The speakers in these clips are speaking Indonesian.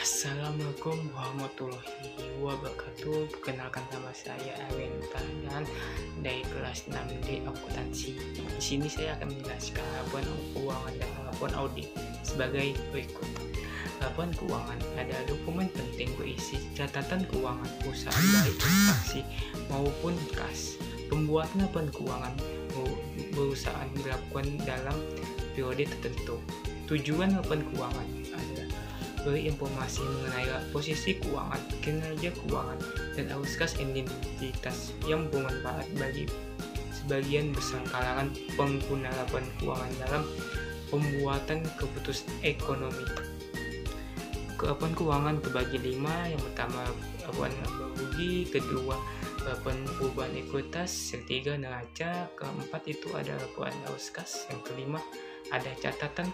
Assalamualaikum warahmatullahi wabarakatuh. Perkenalkan, nama saya Erwin Tangan dari kelas 6D akuntansi. Di sini saya akan menjelaskan laporan keuangan dan laporan audit sebagai berikut. Laporan keuangan adalah dokumen penting berisi catatan keuangan perusahaan baik transaksi maupun kas. Pembuatan laporan keuangan perusahaan dilakukan dalam periode tertentu. Tujuan laporan keuangan adalah beri informasi mengenai posisi keuangan, kinerja keuangan, dan arus kas identitas yang bermanfaat bagi sebagian besar kalangan pengguna laporan keuangan dalam pembuatan keputusan ekonomi. Laporan keuangan terbagi 5. Yang pertama, laporan laba rugi. Kedua, laporan perubahan ekuitas. Yang ketiga, neraca. Keempat itu ada laporan arus kas. Yang kelima, ada catatan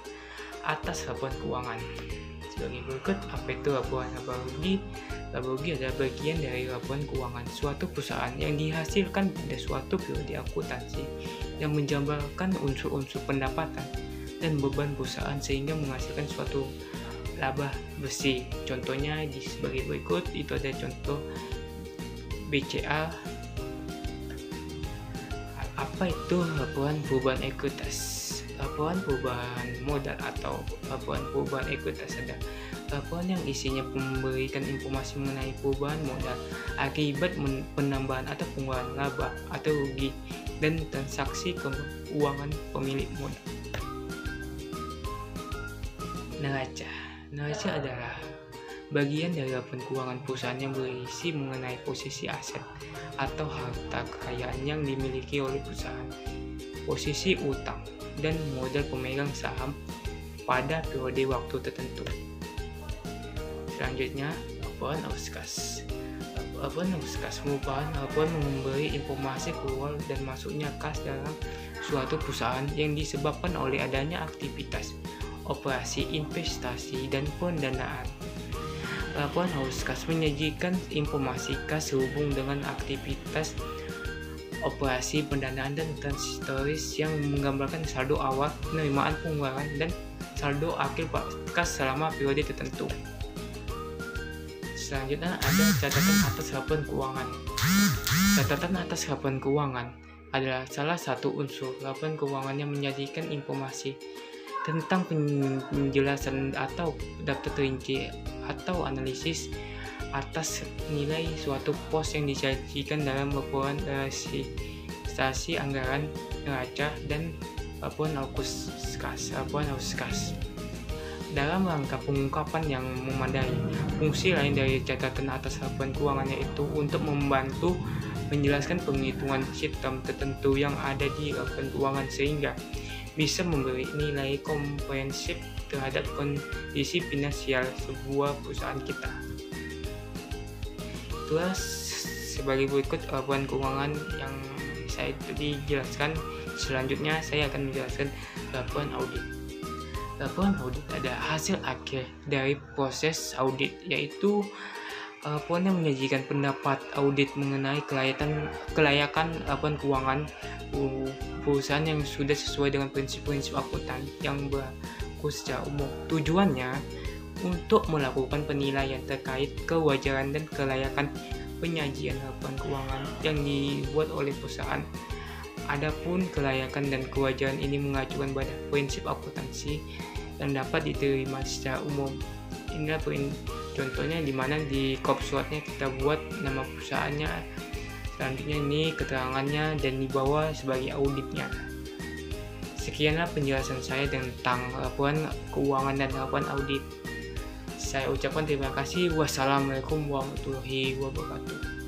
atas laporan keuangan. Sebagai berikut, apa itu laporan laba rugi? Laba rugi adalah bagian dari laporan keuangan suatu perusahaan yang dihasilkan pada suatu periode akuntansi yang menjabarkan unsur-unsur pendapatan dan beban perusahaan sehingga menghasilkan suatu laba bersih. Contohnya sebagai berikut, itu ada contoh BCA. Apa itu laporan perubahan ekuitas? Laporan perubahan modal atau laporan perubahan ekuitas adalah laporan yang isinya memberikan informasi mengenai perubahan modal akibat penambahan atau pengurangan laba atau rugi dan transaksi keuangan pemilik modal. Neraca adalah bagian dari laporan keuangan perusahaan yang berisi mengenai posisi aset atau harta kekayaan yang dimiliki oleh perusahaan, posisi utang, dan modal pemegang saham pada periode waktu tertentu. Selanjutnya, laporan arus kas. Laporan arus kas merupakan laporan memberi informasi keluar dan masuknya kas dalam suatu perusahaan yang disebabkan oleh adanya aktivitas, operasi, investasi, dan pendanaan. Laporan arus kas menyajikan informasi kas sehubung dengan aktivitas, operasi, pendanaan, dan transitoris yang menggambarkan saldo awal, penerimaan, pengeluaran, dan saldo akhir kas selama periode tertentu. Selanjutnya ada catatan atas laporan keuangan. Catatan atas laporan keuangan adalah salah satu unsur laporan keuangan yang menyajikan informasi tentang penjelasan atau daftar rinci atau analisis atas nilai suatu pos yang disajikan dalam laporan realisasi anggaran, neraca, dan laporan arus kas. Dalam rangka pengungkapan yang memadai, fungsi lain dari catatan atas laporan keuangan yaitu untuk membantu menjelaskan penghitungan sistem tertentu yang ada di laporan keuangan sehingga bisa memberi nilai komprehensif terhadap kondisi finansial sebuah perusahaan kita. Itulah sebagai berikut laporan keuangan yang saya tadi jelaskan. Selanjutnya saya akan menjelaskan laporan audit. Laporan audit adalah hasil akhir dari proses audit, yaitu laporan yang menyajikan pendapat audit mengenai kelayakan laporan keuangan perusahaan yang sudah sesuai dengan prinsip-prinsip akuntan yang berlaku secara umum. Tujuannya untuk melakukan penilaian terkait kewajaran dan kelayakan penyajian laporan keuangan yang dibuat oleh perusahaan. Adapun kelayakan dan kewajaran ini mengacukan pada prinsip akuntansi yang dapat diterima secara umum. Inilah contohnya di mana di kop suratnya kita buat nama perusahaannya. Selanjutnya ini keterangannya dan di bawah sebagai auditnya. Sekianlah penjelasan saya tentang laporan keuangan dan laporan audit. Saya ucapkan terima kasih. Wassalamualaikum warahmatullahi wabarakatuh.